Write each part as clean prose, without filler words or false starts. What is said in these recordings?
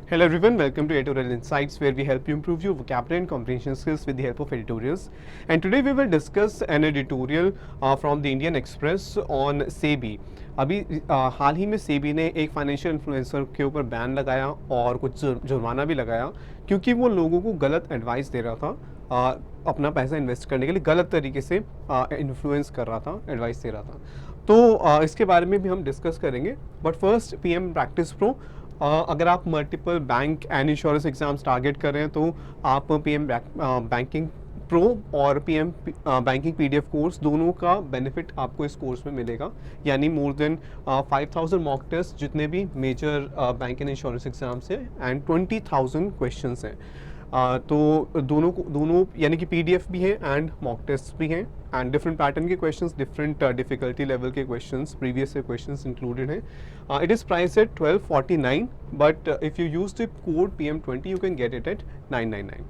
Hello everyone, welcome to Editorial Insights where we help you improve your vocabulary and comprehension skills with the help of editorials. And today we will discuss an editorial from the Indian Express on SEBI. अभी हाल ही में सेबी ने एक financial influencer के ऊपर ban लगाया और कुछ जुर्माना भी लगाया क्योंकि वो लोगों को गलत एडवाइस दे रहा था, अपना पैसा इन्वेस्ट करने के लिए गलत तरीके से इन्फ्लुएंस कर रहा था, एडवाइस दे रहा था। तो इसके बारे में भी हम डिस्कस करेंगे। But first PM practice pro, अगर आप multiple bank and insurance exams target कर रहे हैं तो आप पीएम बैंकिंग प्रो और पीएम बैंकिंग पीडीएफ कोर्स दोनों का बेनिफिट आपको इस कोर्स में मिलेगा। यानी मोर देन 5000 मॉक टेस्ट जितने भी major bank and insurance exams हैं एंड 20,000 क्वेश्चंस हैं। तो दोनों यानी कि पीडीएफ भी है एंड मॉक टेस्ट भी हैं एंड डिफरेंट पैटर्न के क्वेश्चंस, डिफरेंट डिफिकल्टी लेवल के क्वेश्चंस, प्रीवियस से क्वेश्चंस इंक्लूडेड हैं। It is price at 1249 but if you use the code PM20 you can get it at 999।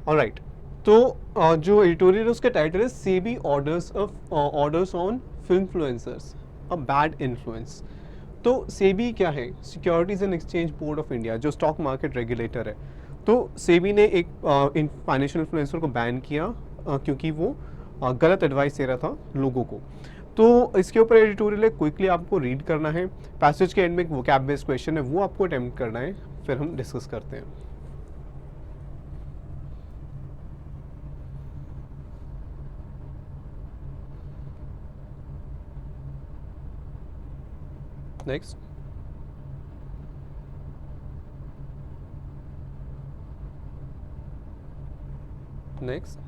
Alright, तो जो editorial है उसका टाइटल है SEBI orders on influencers a bad influence. तो SEBI क्या है? Securities and exchange board of India, जो stock market regulator है। तो सेबी ने एक फाइनेंशियल इन्फ्लुएंसर को बैन किया क्योंकि वो गलत एडवाइस दे रहा था लोगों को। तो इसके ऊपर एडिटोरियल है, क्विकली आपको रीड करना है। पैसेज के एंड में एक वोकैब बेस्ड क्वेश्चन है, वो आपको अटेम्प्ट करना है, फिर हम डिस्कस करते हैं। Next, next.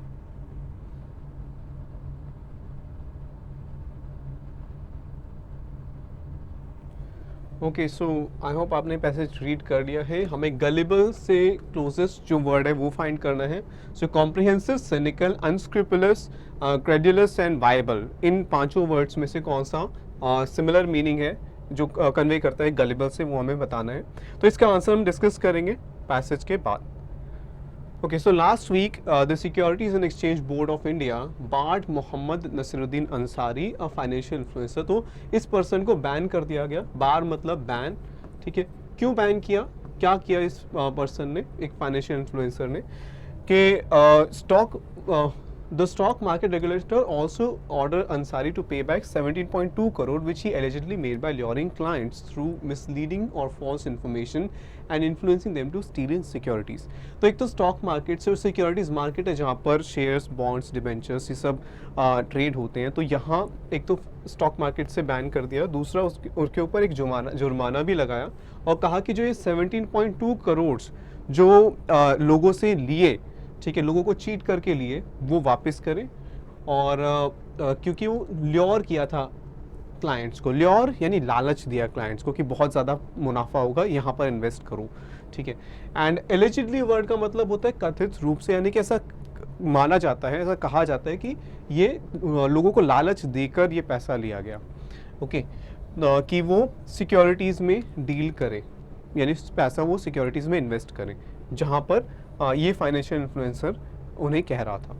Okay, so I hope आपने पैसेज रीड कर लिया है। हमें गलिबल से क्लोजेस्ट जो वर्ड है वो फाइंड करना है। So comprehensive, cynical, unscrupulous, credulous and viable, इन पांचों वर्ड्स में से कौन सा सिमिलर मीनिंग है जो कन्वे करता है गलिबल से, वो हमें बताना है। तो इसका आंसर हम डिस्कस करेंगे पैसेज के बाद। Okay, so last week, the Securities and Exchange Board of India barred Mohammad Nasiruddin Ansari, a financial influencer। तो इस पर्सन को बैन कर दिया गया। बार मतलब बैन, ठीक है। क्यों बैन किया, क्या किया इस पर्सन ने, एक फाइनेंशियल इन्फ्लुएंसर ने, कि the stock market regulator also ordered Ansari to pay back 17.2 crore which he allegedly made by luring clients through misleading or false information and influencing them to steal in securities। तो एक तो stock market से और securities market है जहाँ पर shares, bonds, debentures ये सब ट्रेड होते हैं। तो यहाँ एक तो स्टॉक मार्केट से बैन कर दिया, दूसरा उसके ऊपर एक जुर्माना भी लगाया और कहा कि जो ये 17.2 करोड़ जो लोगों से लिए, ठीक है, लोगों को चीट करके लिए, वो वापस करें। और क्योंकि वो ल्योर किया था क्लाइंट्स को, ल्योर यानी लालच दिया क्लाइंट्स को कि बहुत ज़्यादा मुनाफा होगा, यहाँ पर इन्वेस्ट करो, ठीक है। एंड एलिजिडली वर्ड का मतलब होता है कथित रूप से, यानी कि ऐसा माना जाता है, ऐसा कहा जाता है कि ये लोगों को लालच देकर ये पैसा लिया गया, ओके, कि वो सिक्योरिटीज़ में डील करे, यानी पैसा वो सिक्योरिटीज़ में इन्वेस्ट करें, जहाँ पर ये फाइनेंशियल इन्फ्लुएंसर उन्हें कह रहा था।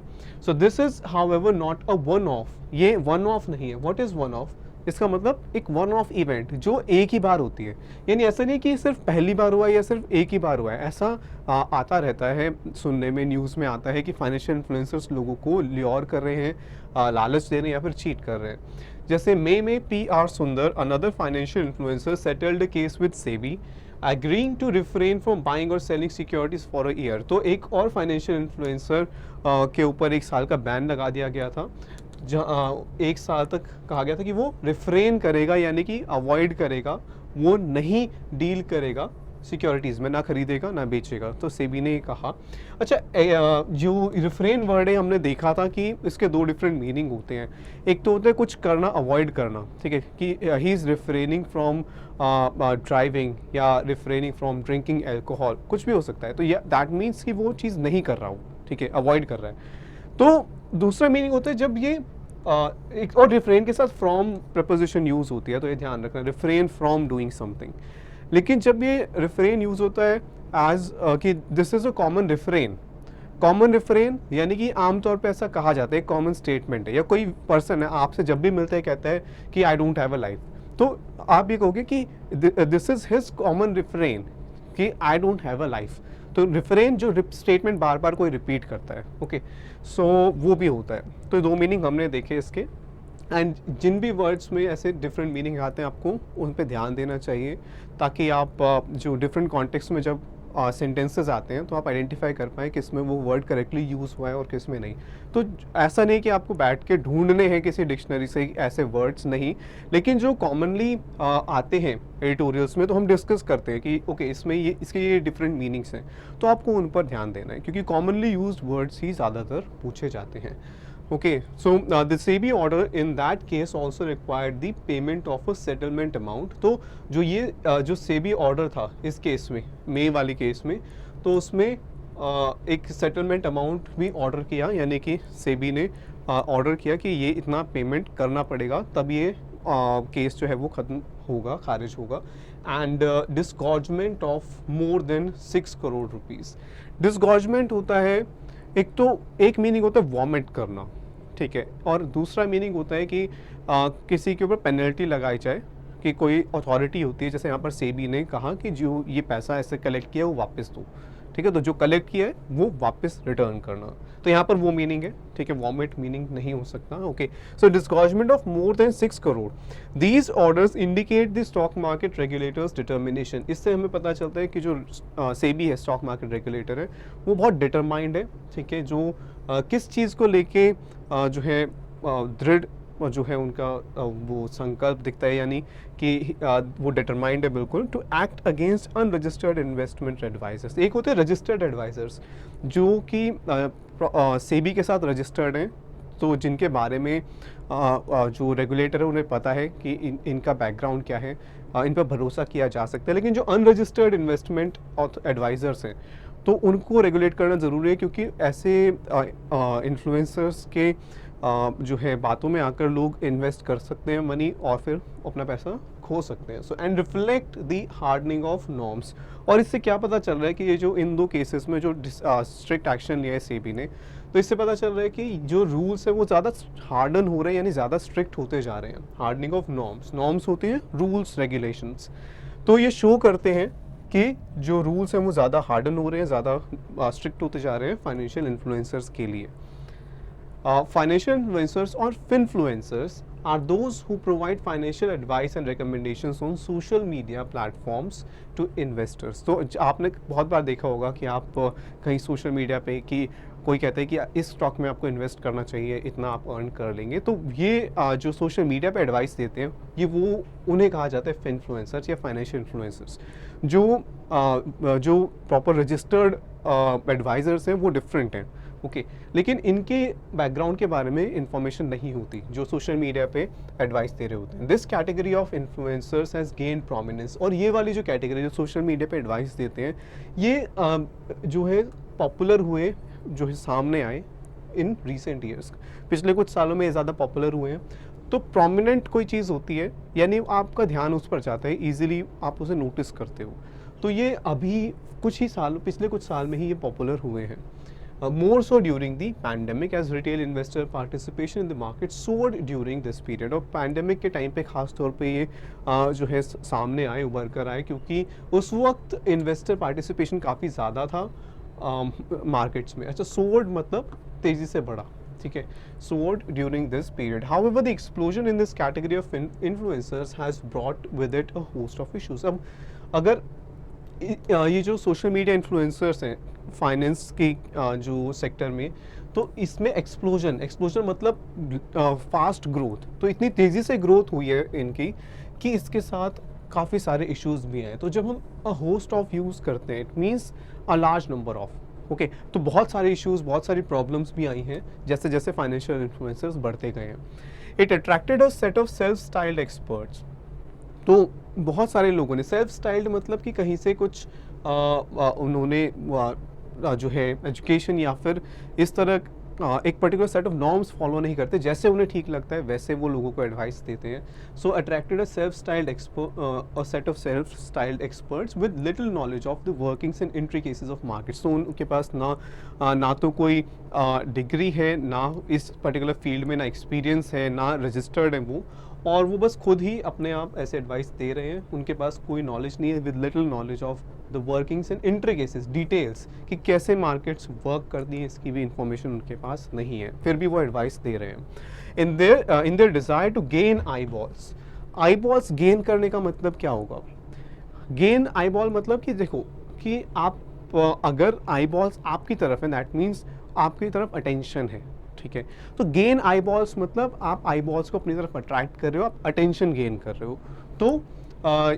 So this is however not a one of, ये वन ऑफ नहीं है। What is one of? इसका मतलब एक वन ऑफ इवेंट जो एक ही बार होती है, यानी ऐसा नहीं कि सिर्फ पहली बार हुआ या सिर्फ एक ही बार हुआ है। ऐसा आता रहता है, सुनने में, न्यूज़ में आता है कि फाइनेंशियल इन्फ्लुएंसर्स लोगों को ल्योर कर रहे हैं, लालच दे रहे हैं या फिर चीट कर रहे हैं। जैसे मई में PR सुंदर, another financial influencer, settled case with SEBI agreeing to refrain from buying or selling securities for a year। तो एक और फाइनेंशियल इन्फ्लुएंसर के ऊपर 1 साल का बैन लगा दिया गया था, जहाँ 1 साल तक कहा गया था कि वो रिफ्रेन करेगा, यानी कि अवॉइड करेगा, वो नहीं डील करेगा सिक्योरिटीज़ में, ना खरीदेगा ना बेचेगा। तो सेबी ने कहा। अच्छा, जो रिफ्रेन वर्ड है हमने देखा था कि इसके 2 डिफरेंट मीनिंग होते हैं। एक तो होता है कुछ करना, अवॉइड करना, ठीक है, कि he is refraining from driving या रिफ्रेनिंग फ्रॉम ड्रिंकिंग एल्कोहल, कुछ भी हो सकता है। तो दैट मीन्स कि वो चीज़ नहीं कर रहा हूँ, ठीक है, अवॉइड कर रहा है। तो दूसरा मीनिंग होता है जब ये एक और रिफ्रेन के साथ फ्रॉम प्रपोजिशन यूज़ होती है, तो ये ध्यान रखना, रिफ्रेन फ्रॉम डूइंग समथिंग। लेकिन जब ये रिफ्रेन यूज़ होता है एज कि this is a common refrain, common refrain यानी कि आमतौर पे ऐसा कहा जाता है, कॉमन स्टेटमेंट है, या कोई पर्सन है आपसे जब भी मिलता है कहता है कि I don't have a life, तो आप ये कहोगे कि this is his common refrain, कि I don't have a life. तो रिफरेन जो स्टेटमेंट बार बार कोई रिपीट करता है, ओके, सो वो भी होता है। तो दो मीनिंग हमने देखे इसके, एंड जिन भी वर्ड्स में ऐसे डिफरेंट मीनिंग आते हैं आपको उन पे ध्यान देना चाहिए, ताकि आप जो डिफरेंट कॉन्टेक्स्ट में जब सेंटेंसेस आते हैं तो आप आइडेंटिफाई कर पाएँ कि इसमें वो वर्ड करेक्टली यूज़ हुआ है और किस में नहीं। तो ऐसा नहीं कि आपको बैठ के ढूंढने हैं किसी डिक्शनरी से ऐसे वर्ड्स, नहीं, लेकिन जो कॉमनली आते हैं एडिटोरियल्स में तो हम डिस्कस करते हैं कि ओके इसमें ये इसके ये डिफरेंट मीनिंग्स हैं, तो आपको उन पर ध्यान देना है क्योंकि कॉमनली यूज्ड वर्ड्स ही ज़्यादातर पूछे जाते हैं। Okay, so the SEBI order in that case also required the payment of a settlement amount. तो जो ये जो SEBI order था इस केस में, मे वाली केस में, तो उसमें एक सेटलमेंट अमाउंट भी ऑर्डर किया, यानी कि SEBI ने ऑर्डर किया कि ये इतना पेमेंट करना पड़ेगा तब ये केस जो है वो ख़त्म होगा, खारिज होगा। And disgorgement of more than 6 crore rupees. Disgorgement होता है, एक तो एक मीनिंग होता है वॉमिट करना, ठीक है, और दूसरा मीनिंग होता है कि किसी के ऊपर पेनल्टी लगाई जाए, कि कोई अथॉरिटी होती है, जैसे यहाँ पर सेबी ने कहा कि जो ये पैसा ऐसे कलेक्ट किया है वो वापस दो, ठीक है, तो जो कलेक्ट किया है वो वापस रिटर्न करना, तो यहाँ पर वो मीनिंग है, ठीक है, वॉमिट मीनिंग नहीं हो सकता। Okay, so disgorgement of more than 6 crore, these orders indicate the stock market regulator's determination. इससे हमें पता चलता है कि जो सेबी है, स्टॉक मार्केट रेगुलेटर है, वो बहुत डिटरमाइंड है, ठीक है, जो किस चीज़ को लेके जो है दृढ़ जो है उनका वो संकल्प दिखता है, यानी कि वो डिटरमाइंड है बिल्कुल to act against unregistered investment advisors. एक होते हैं रजिस्टर्ड एडवाइजर्स जो कि सेबी के साथ रजिस्टर्ड हैं, तो जिनके बारे में जो रेगुलेटर है उन्हें पता है कि इनका बैकग्राउंड क्या है, इन पर भरोसा किया जा सकता है। लेकिन जो अनरजिस्टर्ड इन्वेस्टमेंट एडवाइजर्स हैं तो उनको रेगुलेट करना ज़रूरी है, क्योंकि ऐसे इन्फ्लुएंसर्स के जो है बातों में आकर लोग इन्वेस्ट कर सकते हैं मनी और फिर अपना पैसा खो सकते हैं। So and reflect the hardening of norms. और इससे क्या पता चल रहा है कि ये जो इन दो केसेस में जो स्ट्रिक्ट एक्शन लिया है सेबी ने, तो इससे पता चल रहा है कि जो रूल्स है वो ज़्यादा हार्डन हो रहे हैं, यानी ज़्यादा स्ट्रिक्ट होते जा रहे हैं। हार्डनिंग ऑफ नॉर्म्स, नॉर्म्स होते हैं रूल्स रेगुलेशंस, तो ये शो करते हैं कि जो रूल्स हैं वो ज़्यादा हार्डन हो रहे हैं, ज़्यादा स्ट्रिक्ट होते जा रहे हैं फाइनेंशियल इन्फ्लुएंसर्स के लिए। Financial influencers or finfluencers are those who provide financial advice and recommendations on social media platforms to investors. तो आपने बहुत बार देखा होगा कि आप कहीं सोशल मीडिया पे कि कोई कहता है कि इस स्टॉक में आपको इन्वेस्ट करना चाहिए, इतना आप अर्न कर लेंगे, तो ये जो सोशल मीडिया पे एडवाइस देते हैं ये वो उन्हें कहा जाता है फिनफ्लुएंसर्स या फाइनेंशियल इन्फ्लुएंसर्स। जो प्रॉपर रजिस्टर्ड एडवाइजर्स हैं वो डिफरेंट हैं, ओके, लेकिन इनके बैकग्राउंड के बारे में इंफॉर्मेशन नहीं होती जो सोशल मीडिया पे एडवाइस दे रहे होते हैं। This category of influencers has gain prominence. और ये वाली जो कैटेगरी जो सोशल मीडिया पे एडवाइस देते हैं, ये जो है पॉपुलर हुए, जो है सामने आए इन रिसेंट ईयर्स, पिछले कुछ सालों में ज़्यादा पॉपुलर हुए हैं। तो प्रोमिनेंट कोई चीज़ होती है, यानी आपका ध्यान उस पर जाता है, ईजिली आप उसे नोटिस करते हो, तो ये अभी कुछ ही साल, पिछले कुछ साल में ही ये पॉपुलर हुए हैं। More so during the pandemic as retail investor participation in the market soared during this period। और पैंडमिक के टाइम पे खास तौर पे ये जो है सामने आए, उभर कर आए, क्योंकि उस वक्त इन्वेस्टर पार्टिसिपेशन काफ़ी ज़्यादा था मार्केट्स में। अच्छा, सोर्ड मतलब तेज़ी से बढ़ा, ठीक है, soared during this period। However, the explosion in this category of influencers has brought with it a host of issues। अब अगर ये जो सोशल मीडिया इन्फ्लुएंसर्स हैं फाइनेंस की जो सेक्टर में, तो इसमें एक्सप्लोजन मतलब फास्ट ग्रोथ, तो इतनी तेज़ी से ग्रोथ हुई है इनकी कि इसके साथ काफ़ी सारे इश्यूज भी हैं। तो जब हम अ होस्ट ऑफ यूज़ करते हैं, it means a large number of, okay, तो बहुत सारे इश्यूज, बहुत सारी प्रॉब्लम्स भी आई हैं जैसे जैसे फाइनेंशियल इन्फ्लुएंसर्स बढ़ते गए हैं। It attracted a set of self styled experts. तो बहुत सारे लोगों ने, सेल्फ स्टाइल्ड मतलब कि कहीं से कुछ उन्होंने जो है एजुकेशन या फिर इस तरह एक particular set of norms follow नहीं करते, जैसे उन्हें ठीक लगता है वैसे वो लोगों को एडवाइस देते हैं। सो attracted a set of self styled experts with little knowledge of the workings and intricacies of markets. तो उनके पास ना तो कोई डिग्री है, ना इस पर्टिकुलर फील्ड में ना एक्सपीरियंस है, ना रजिस्टर्ड है वो, और वो बस खुद ही अपने आप ऐसे एडवाइस दे रहे हैं, उनके पास कोई नॉलेज नहीं है, with little knowledge of the workings and intricacies details कि कैसे मार्केट्स वर्क करती हैं, इसकी भी इंफॉर्मेशन उनके पास नहीं है, फिर भी वो एडवाइस दे रहे हैं। In their desire to gain eyeballs gain करने का मतलब क्या होगा? गेन आई बॉल मतलब कि देखो कि आप अगर आई बॉल्स आपकी तरफ है, दैट मीन्स आपकी तरफ अटेंशन है, ठीक है। तो गेन आई बॉल्स मतलब आप आई बॉल्स को अपनी तरफ अट्रैक्ट कर रहे हो, आप अटेंशन गेन कर रहे हो। तो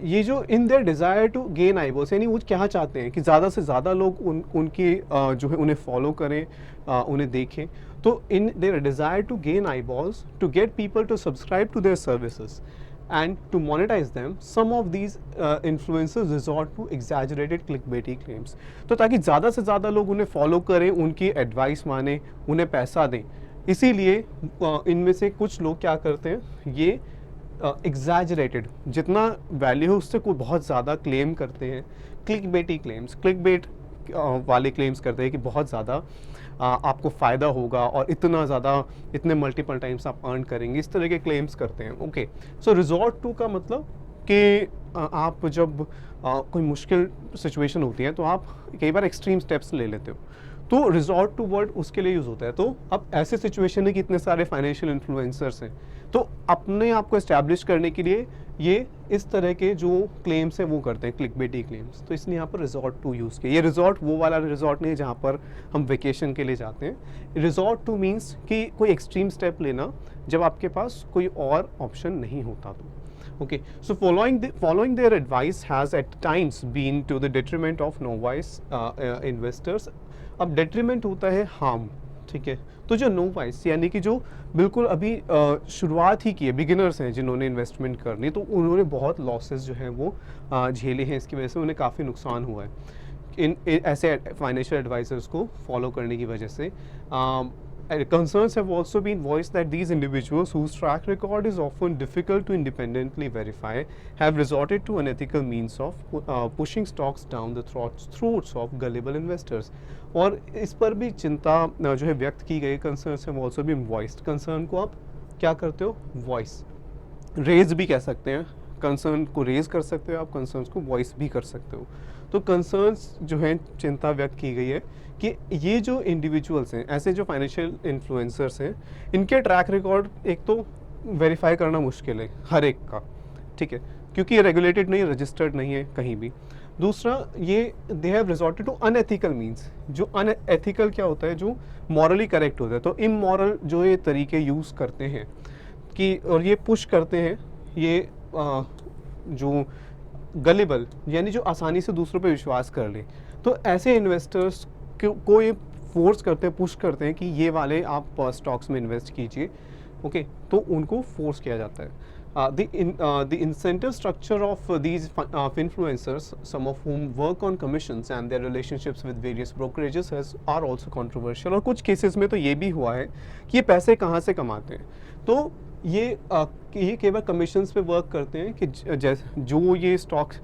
ये जो in their desire to gain eyeballs, यानी वो क्या चाहते हैं कि ज़्यादा से ज़्यादा लोग उनकी जो है उन्हें फॉलो करें, उन्हें देखें। तो in their desire to gain eyeballs, to get people to subscribe to their services and to monetize them, some of these influencers resort to exaggerated clickbaity claims। तो ताकि ज़्यादा से ज़्यादा लोग उन्हें फॉलो करें, उनकी एडवाइस माने, उन्हें पैसा दें, इसीलिए इनमें से कुछ लोग क्या करते हैं, ये एग्जैजरेटेड जितना वैल्यू है उससे कोई बहुत ज़्यादा क्लेम करते हैं, क्लिकबेटी क्लेम्स, क्लिकबेट वाले क्लेम्स करते हैं कि बहुत ज़्यादा आपको फ़ायदा होगा और इतना ज़्यादा, इतने मल्टीपल टाइम्स आप अर्न करेंगे, इस तरह के क्लेम्स करते हैं। ओके, सो रिजॉर्ट टू का मतलब कि आप जब कोई मुश्किल सिचुएशन होती है तो आप कई बार एक्सट्रीम स्टेप्स ले लेते हो, तो रिजॉर्ट टू वर्ड उसके लिए यूज़ होता है। तो अब ऐसे सिचुएशन है कि इतने सारे फाइनेंशियल इन्फ्लुएंसर्स हैं, तो अपने आप को एस्टैब्लिश करने के लिए ये इस तरह के जो क्लेम्स हैं वो करते हैं, क्लिकबेटी क्लेम्स। तो इसलिए यहाँ पर रिजॉर्ट टू यूज़ किया। ये रिजॉर्ट वो वाला रिजॉर्ट नहीं है जहाँ पर हम वेकेशन के लिए जाते हैं। रिजॉर्ट टू मीन्स कि कोई एक्सट्रीम स्टेप लेना जब आपके पास कोई और ऑप्शन नहीं होता तो। Okay, so following their advice has at times been to the detriment of novice investors। अब detriment होता है harm, ठीक है। तो जो novice यानी कि जो बिल्कुल अभी शुरुआत ही की है, बिगिनर्स हैं जिन्होंने इन्वेस्टमेंट करनी, तो उन्होंने बहुत लॉसेस जो हैं वो झेले हैं, इसकी वजह से उन्हें काफ़ी नुकसान हुआ है इन ऐसे फाइनेंशियल एडवाइजर्स को फॉलो करने की वजह से। Concerns have also been voiced that these individuals, whose track record is often difficult to independently verify, have resorted to unethical means of pushing stocks down the throats of gullible investors। और इस पर भी चिंता जो है व्यक्त की गई। concerns have also been voiced। concern को आप क्या करते हो, voice, raise भी कह सकते हैं, कंसर्न को रेज कर सकते हो आप, कंसर्न्स को वॉइस भी कर सकते हो। तो कंसर्न्स जो है चिंता व्यक्त की गई है कि ये जो इंडिविजुअल्स हैं, ऐसे जो फाइनेंशियल इन्फ्लुएंसर्स हैं, इनके ट्रैक रिकॉर्ड एक तो वेरीफाई करना मुश्किल है हर एक का, ठीक है, क्योंकि ये रेगुलेटेड नहीं है, रजिस्टर्ड नहीं है कहीं भी। दूसरा, ये they have resorted to unethical means. जो अनएथिकल क्या होता है, जो मॉरली करेक्ट होता है। तो इमोरल जो ये तरीके यूज़ करते हैं कि, और ये पुश करते हैं, ये जो गलेबल यानी जो आसानी से दूसरों पे विश्वास कर ले, तो ऐसे इन्वेस्टर्स को ये फोर्स करते हैं, पुश करते हैं कि ये वाले आप स्टॉक्स में इन्वेस्ट कीजिए। ओके, तो उनको फोर्स किया जाता है। the incentive structure of these influencers, some of whom work on commissions and their relationships with various brokerages are also controversial। और कुछ केसेस में तो ये भी हुआ है कि ये पैसे कहाँ से कमाते हैं। तो ये केवल कमीशंस पे वर्क करते हैं कि जो ये स्टॉक्स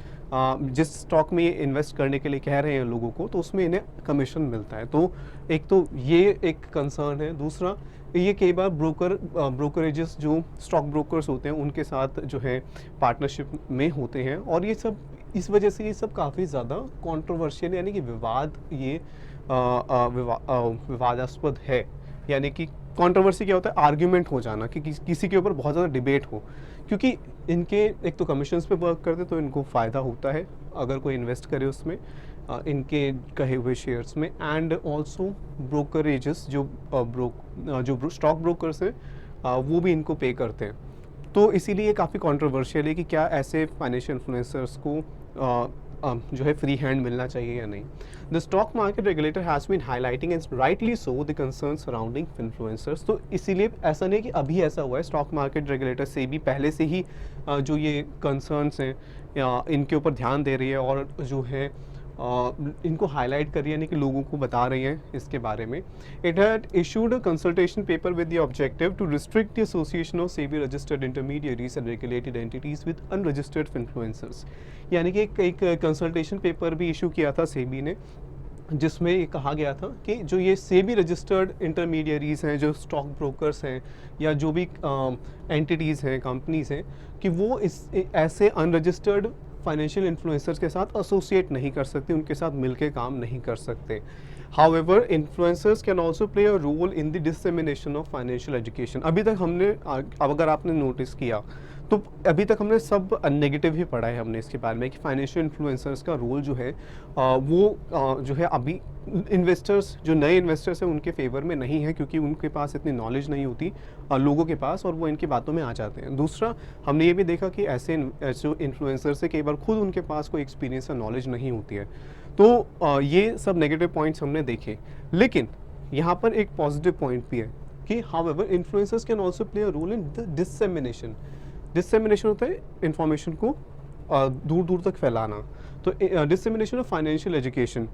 जिस स्टॉक में ये इन्वेस्ट करने के लिए कह रहे हैं लोगों को, तो उसमें इन्हें कमीशन मिलता है। तो एक तो ये एक कंसर्न है। दूसरा, ये कई बार ब्रोकरेजेस जो स्टॉक ब्रोकर्स होते हैं उनके साथ जो है पार्टनरशिप में होते हैं, और ये सब इस वजह से ये सब काफ़ी ज़्यादा कंट्रोवर्शियल यानी कि विवादास्पद है। यानी कि कंट्रोवर्सी क्या होता है, आर्ग्यूमेंट हो जाना कि किसी के ऊपर बहुत ज़्यादा डिबेट हो, क्योंकि इनके एक तो कमीशंस पे वर्क करते तो इनको फ़ायदा होता है अगर कोई इन्वेस्ट करे उसमें, इनके कहे हुए शेयर्स में। एंड ऑल्सो ब्रोकरेजेस जो स्टॉक ब्रोकर्स हैं वो भी इनको पे करते हैं। तो इसीलिए काफ़ी कंट्रोवर्शियल है कि क्या ऐसे फाइनेंशियल इन्फ्लुएंसर्स को जो है फ्री हैंड मिलना चाहिए या नहीं। The stock market regulator has been highlighting and rightly so the concern surrounding influencers. तो इसीलिए ऐसा नहीं कि अभी ऐसा हुआ है, स्टॉक मार्केट रेगुलेटर से भी पहले से ही जो ये कंसर्न्स हैं इनके ऊपर ध्यान दे रही है और जो है इनको हाईलाइट कर रही है, यानी कि लोगों को बता रही है इसके बारे में। It had issued a consultation paper with the objective to restrict the association of SEBI registered intermediaries and regulated entities with unregistered influencers. यानी कि एक कंसल्टेशन पेपर भी इशू किया था सेबी ने, जिसमें ये कहा गया था कि जो ये सेबी रजिस्टर्ड इंटरमीडियरीज हैं, जो स्टॉक ब्रोकर्स हैं या जो भी एंटिटीज़ हैं, कंपनीज हैं, कि वो ऐसे अनरजिस्टर्ड फाइनेंशियल इन्फ्लुएंसर्स के साथ एसोसिएट नहीं कर सकते, उनके साथ मिलके काम नहीं कर सकते. However, influencers can also play a role in the dissemination of financial education. अभी तक हमने अब अगर आपने नोटिस किया तो अभी तक हमने सब नेगेटिव ही पढ़ा है हमने इसके बारे में कि फाइनेंशियल इन्फ्लुएंसर्स का रोल जो है वो जो है अभी इन्वेस्टर्स, जो नए इन्वेस्टर्स हैं उनके फेवर में नहीं है, क्योंकि उनके पास इतनी नॉलेज नहीं होती लोगों के पास, और वो इनकी बातों में आ जाते हैं. दूसरा, हमने ये भी देखा कि ऐसे जो इन्फ्लुएंसर्स है कई बार खुद उनके पास कोई एक्सपीरियंस या नॉलेज नहीं होती है. तो ये सब नेगेटिव पॉइंट्स हमने देखे, लेकिन यहाँ पर एक पॉजिटिव पॉइंट भी है कि however influencers can also play a role in the dissemination. Dissemination होता है इंफॉर्मेशन को दूर दूर तक फैलाना. तो dissemination of financial education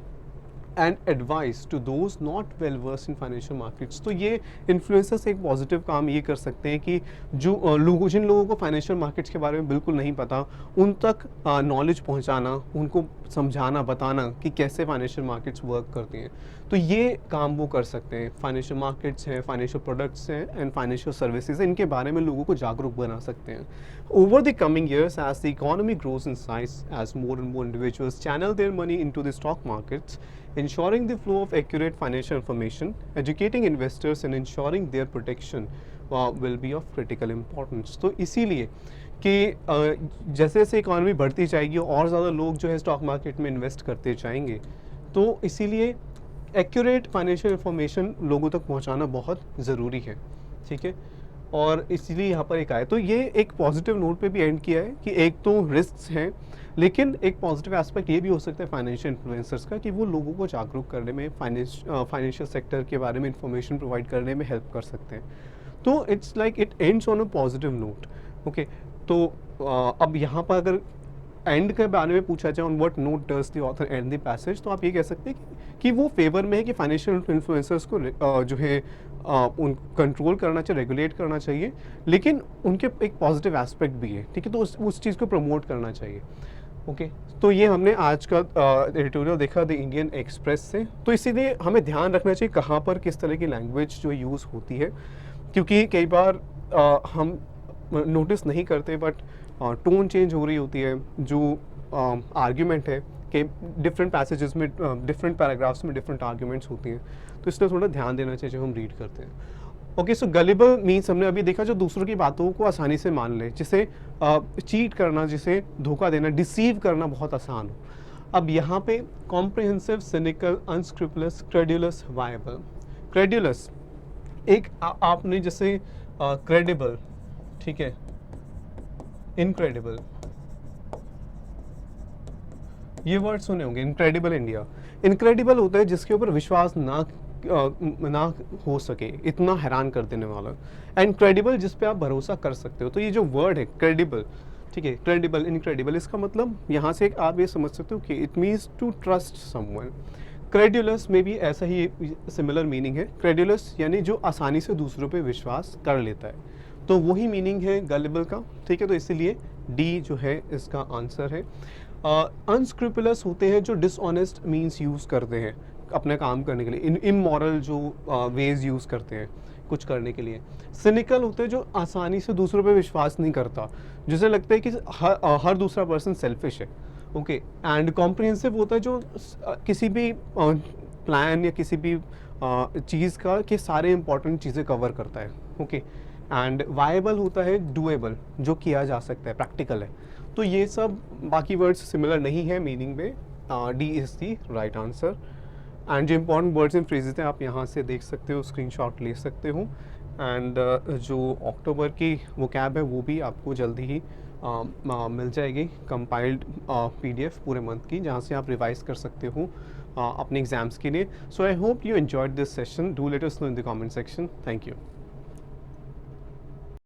and advice to those not well versed in financial markets. तो ये इन्फ्लुएंसर्स एक पॉजिटिव काम ये कर सकते हैं कि जो लोगों, जिन लोगों को फाइनेंशियल मार्केट्स के बारे में बिल्कुल नहीं पता, उन तक नॉलेज पहुंचाना, उनको समझाना, बताना कि कैसे फाइनेंशियल मार्केट्स वर्क करती हैं. तो ये काम वो कर सकते हैं. फाइनेंशियल मार्केट्स हैं, फाइनेंशियल प्रोडक्ट्स हैं एंड फाइनेंशियल सर्विसेज हैं, इनके बारे में लोगों को जागरूक बना सकते हैं. Over the coming years as the economy grows in size, as more and more individuals channel their money into the stock markets, ensuring the flow of accurate financial information, educating investors and ensuring their protection will be of critical importance. तो इसीलिए कि जैसे जैसे economy बढ़ती जाएगी और ज़्यादा लोग जो है स्टॉक मार्केट में इन्वेस्ट करते जाएंगे, तो इसीलिए एक्यूरेट फाइनेंशियल इंफॉर्मेशन लोगों तक पहुंचाना बहुत ज़रूरी है. ठीक है, और इसलिए यहाँ पर एक आए. तो ये एक पॉजिटिव नोट पे भी एंड किया है कि एक तो रिस्क हैं, लेकिन एक पॉजिटिव एस्पेक्ट ये भी हो सकता है फाइनेंशियल इन्फ्लुएंसर्स का कि वो लोगों को जागरूक करने में, फाइनेंशियल सेक्टर के बारे में इंफॉर्मेशन प्रोवाइड करने में हेल्प कर सकते हैं. तो it's like it ends on a positive note. Okay, तो अब यहाँ पर अगर एंड के बारे में पूछा जाए, on what note does the author and the passage, तो आप ये कह सकते हैं कि वो फेवर में है कि फाइनेंशियल इन्फ्लुएंसर्स को जो है उन कंट्रोल करना चाहिए, रेगुलेट करना चाहिए, लेकिन उनके एक पॉजिटिव एस्पेक्ट भी है. ठीक है, तो उस चीज़ को प्रमोट करना चाहिए. ओके, तो ये हमने आज का एडिटोरियल देखा द इंडियन एक्सप्रेस से. तो इसीलिए हमें ध्यान रखना चाहिए कहाँ पर किस तरह की लैंग्वेज जो यूज़ होती है, क्योंकि कई बार हम नोटिस नहीं करते बट टोन चेंज हो रही होती है. जो आर्ग्यूमेंट है कि डिफरेंट पैसेजेस में, डिफरेंट पैराग्राफ्स में डिफरेंट आर्ग्यूमेंट्स होती हैं, तो इसलिए थोड़ा ध्यान देना चाहिए जब हम रीड करते हैं. ओके, सो गलिबल मीन्स हमने अभी देखा जो दूसरों की बातों को आसानी से मान ले, जिसे चीट करना, जिसे धोखा देना, डिसीव करना बहुत आसान हो. अब यहाँ पे कॉम्प्रिहेंसिव, सिनिकल, अनस्क्रूपुलस, क्रेड्यूलस, वायबल. क्रेड्यूलस एक आपने जैसे क्रेडिबल, ठीक है, इनक्रेडिबल, ये वर्ड सुने होंगे. Incredible India. इनक्रेडिबल होता है जिसके ऊपर विश्वास ना हो सके, इतना हैरान कर देने वाला. एंड क्रेडिबल जिस पे आप भरोसा कर सकते हो. तो ये जो वर्ड है क्रेडिबल, ठीक है, क्रेडिबल, इनक्रेडिबल, इसका मतलब यहाँ से आप ये समझ सकते हो कि it means to trust someone. Credulous में भी ऐसा ही सिमिलर मीनिंग है. क्रेड्यूलस यानी जो आसानी से दूसरों पे विश्वास कर लेता है, तो वही मीनिंग है गलिबल का. ठीक है, तो इसीलिए डी जो है इसका आंसर है. अनस्क्रूपुलस होते हैं जो डिसऑनेस्ट मीन्स यूज़ करते हैं अपने काम करने के लिए, इमोरल जो वेज यूज़ करते हैं कुछ करने के लिए. सिनिकल होते हैं जो आसानी से दूसरों पे विश्वास नहीं करता, जिसे लगता है कि हर दूसरा पर्सन सेल्फिश है. ओके, एंड कॉम्प्रिहेंसिव होता है जो किसी भी प्लान या किसी भी चीज़ का के सारे इंपॉर्टेंट चीज़ें कवर करता है. ओके, एंड वायबल होता है डूएबल, जो किया जा सकता है, प्रैक्टिकल है. तो ये सब बाकी वर्ड्स सिमिलर नहीं है मीनिंग में. D is the right answer. And जो इंपॉर्टेंट वर्ड्स एंड फ्रेजेस हैं आप यहाँ से देख सकते हो, स्क्रीनशॉट ले सकते हो. एंड जो अक्टूबर की वो कैब है वो भी आपको जल्दी ही मिल जाएगी, कंपाइल्ड PDF पूरे मंथ की, जहाँ से आप रिवाइज कर सकते हो अपने एग्जाम्स के लिए. So I hope you enjoyed this session. Do let us know in the comment section. Thank you.